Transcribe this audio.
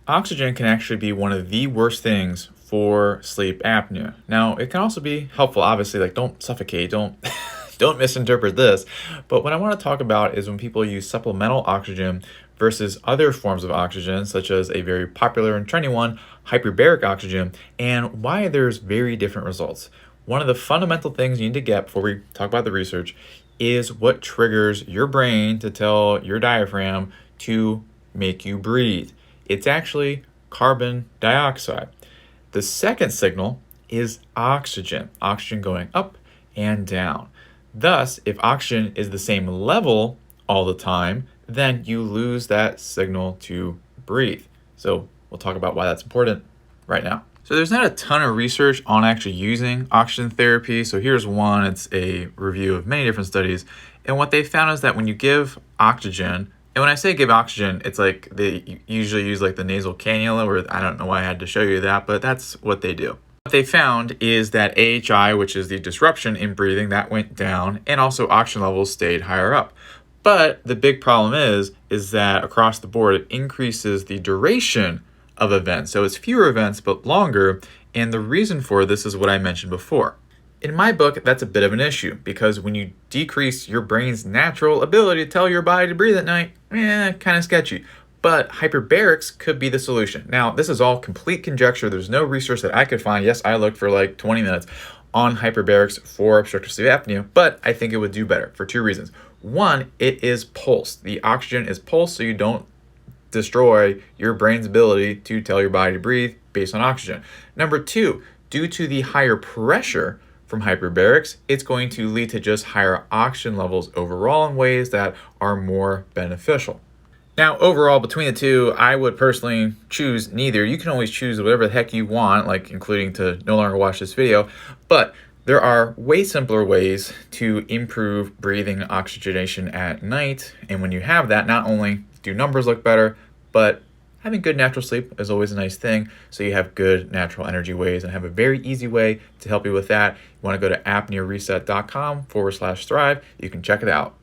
Oxygen can actually be one of the worst things for sleep apnea. Now, it can also be helpful, obviously, like don't suffocate, don't don't misinterpret this. But what I want to talk about is when people use supplemental oxygen versus other forms of oxygen, such as a very popular and trendy one, hyperbaric oxygen, and why there's very different results. One of the fundamental things you need to get before we talk about the research is what triggers your brain to tell your diaphragm to make you breathe. It's actually carbon dioxide. The second signal is oxygen going up and down. Thus, if oxygen is the same level all the time, then you lose that signal to breathe. So we'll talk about why that's important right now. So there's not a ton of research on actually using oxygen therapy. So here's one. It's a review of many different studies. And what they found is that when you give oxygen, and when I say give oxygen, it's like they usually use like the nasal cannula, or I don't know why I had to show you that, but that's what they do. What they found is that AHI, which is the disruption in breathing, that went down, and also oxygen levels stayed higher up. But the big problem is that across the board, it increases the duration of events. So it's fewer events, but longer. And the reason for this is what I mentioned before. In my book, that's a bit of an issue because when you decrease your brain's natural ability to tell your body to breathe at night, kind of sketchy. But hyperbarics could be the solution. Now, this is all complete conjecture. There's no research that I could find. Yes, I looked for like 20 minutes on hyperbarics for obstructive sleep apnea, but I think it would do better for two reasons. One, it is pulsed. The oxygen is pulsed, so you don't destroy your brain's ability to tell your body to breathe based on oxygen. Number two, due to the higher pressure from hyperbarics, it's going to lead to just higher oxygen levels overall in ways that are more beneficial. Now, overall, between the two, I would personally choose neither. You can always choose whatever the heck you want, like including to no longer watch this video, but there are way simpler ways to improve breathing oxygenation at night. And when you have that, not only do numbers look better, but having good natural sleep is always a nice thing. So you have good natural energy ways and have a very easy way to help you with that. You want to go to apneareset.com/thrive. You can check it out.